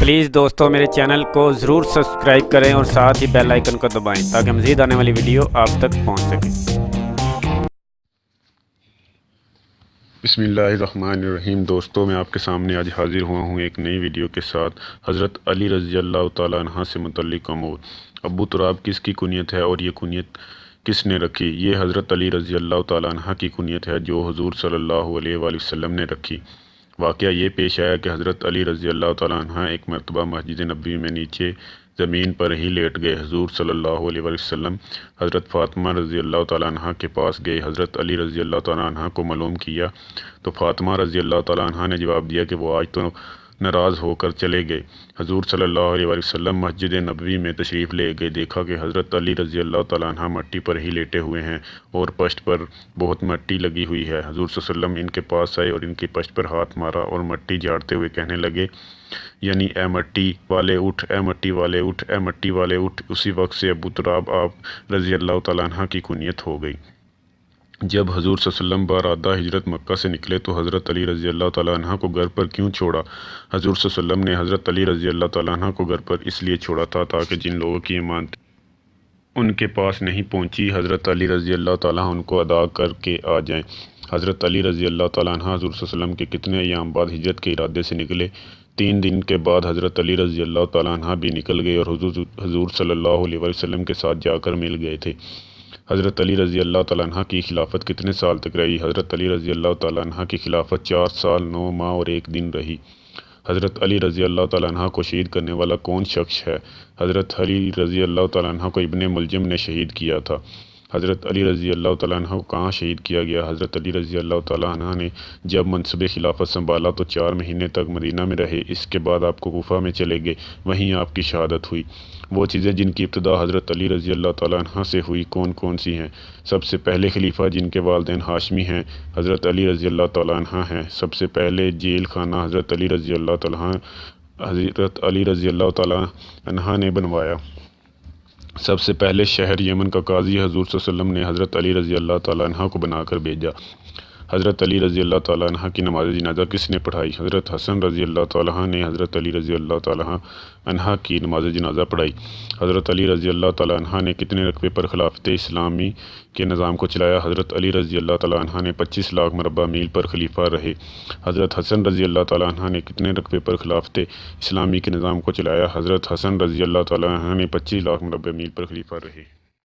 Please دوستو میرے channel کو ضرور سبسکرائب کریں اور ساتھ ہی بیل آئیکن کو دبائیں تاکہ مزید آنے والی ویڈیو آپ تک پہنچ سکے۔ بسم اللہ الرحمن الرحیم۔ دوستو میں آپ کے سامنے آج حاضر ہوا ہوں ایک نئی ویڈیو کے ساتھ۔ حضرت علی رضی اللہ تعالیٰ عنہ سے متعلق امور۔ ابو تراب کس کی کنیت ہے اور یہ کنیت کس نے رکھی؟ یہ حضرت علی رضی اللہ تعالیٰ عنہ کی کنیت ہے جو حضور صلی اللہ علیہ وآلہ وسلم نے رکھی۔ واقعہ یہ پیش آیا کہ حضرت علی رضی اللہ تعالیٰ عنہ ایک مرتبہ مسجد نبوی میں نیچے زمین پر ہی لیٹ گئے۔ حضور صلی اللہ علیہ وآلہ وسلم حضرت فاطمہ رضی اللہ تعالیٰ عنہ کے پاس گئے۔ حضرت علی رضی اللہ تعالیٰ عنہ کو معلوم کیا تو فاطمہ رضی اللہ تعالیٰ عنہ نے جواب دیا کہ وہ آج تو ناراض ہو کر چلے گئے۔ حضور صلی اللہ علیہ وآلہ وسلم مسجد نبوی میں تشریف لے گئے، دیکھا کہ حضرت علی رضی اللہ تعالیٰ عنہ مٹی پر ہی لیٹے ہوئے ہیں اور پشت پر بہت مٹی لگی ہوئی ہے۔ حضور صلی اللہ علیہ وسلم ان کے پاس آئے اور ان کی پشت پر ہاتھ مارا اور مٹی جھاڑتے ہوئے کہنے لگے، یعنی اے مٹی والے اٹھ، اے مٹی والے اٹھ، اے مٹی والے اٹھ۔ اسی وقت سے ابو تراب آپ رضی اللہ تعالیٰ عنہ کی کنیت ہو گئی۔ جب حضور صلی اللہ علیہ وسلم بارادہ ہجرت مکہ سے نکلے تو حضرت علی رضی اللہ تعالیٰ عنہ کو گھر پر کیوں چھوڑا؟ حضور صلی اللہ علیہ وسلم نے حضرت علی رضی اللہ تعالیٰ عنہ کو گھر پر اس لیے چھوڑا تھا تاکہ جن لوگوں کی امانت ان کے پاس نہیں پہنچی حضرت علی رضی اللہ تعالیٰ ان کو ادا کر کے آ جائیں۔ حضرت علی رضی اللہ تعالیٰ عنہ حضور صلی اللہ علیہ وسلم کے کتنے ایام بعد ہجرت کے ارادے سے نکلے؟ 3 دن کے بعد حضرت علی رضی اللہ تعالیٰ عنہ بھی نکل گئے اور حضور صلی اللہ علیہ وسلم کے ساتھ جا کر مل گئے تھے۔ حضرت علی رضی اللہ تعالیٰ عنہ کی خلافت کتنے سال تک رہی؟ حضرت علی رضی اللہ تعالیٰ عنہ کی خلافت 4 سال 9 ماہ اور 1 دن رہی۔ حضرت علی رضی اللہ تعالیٰ عنہ کو شہید کرنے والا کون شخص ہے؟ حضرت علی رضی اللہ تعالیٰ عنہ کو ابن ملجم نے شہید کیا تھا۔ حضرت علی رضی اللہ تعالیٰ عنہ کو کہاں شہید کیا گیا؟ حضرت علی رضی اللہ تعالیٰ عنہ نے جب منصب خلافت سنبھالا تو 4 مہینے تک مدینہ میں رہے، اس کے بعد آپ کو کوفہ میں چلے گئے، وہیں آپ کی شہادت ہوئی۔ وہ چیزیں جن کی ابتدا حضرت علی رضی اللہ تعالیٰ عنہ سے ہوئی کون کون سی ہیں؟ سب سے پہلے خلیفہ جن کے والدین ہاشمی ہیں حضرت علی رضی اللہ تعالیٰ عنہ ہیں۔ سب سے پہلے جیل خانہ حضرت علی رضی اللہ تعالیٰ عنہ نے بنوایا۔ سب سے پہلے شہر یمن کا قاضی حضور صلی اللہ علیہ وسلم نے حضرت علی رضی اللہ تعالیٰ عنہ کو بنا کر بھیجا۔ حضرت علی رضی اللہ تعالیٰ عنہ کی نماز جنازہ کس نے پڑھائی؟ حضرت حسن رضی اللہ تعالیٰ عنہ نے حضرت علی رضی اللہ تعالیٰ عنہ کی نماز جنازہ پڑھائی۔ حضرت علی رضی اللہ تعالیٰ عنہ نے کتنے رقبے پر خلافت اسلامی کے نظام کو چلایا؟ حضرت علی رضی اللہ تعالیٰ عنہ نے 25 لاکھ مربع میل پر خلیفہ رہے۔ حضرت حسن رضی اللہ تعالیٰ عنہ نے کتنے رقبے پر خلافت اسلامی کے نظام کو چلایا؟ حضرت حسن رضی اللہ تعالیٰ عنہ نے 25 لاکھ مربع میل پر خلیفہ رہے۔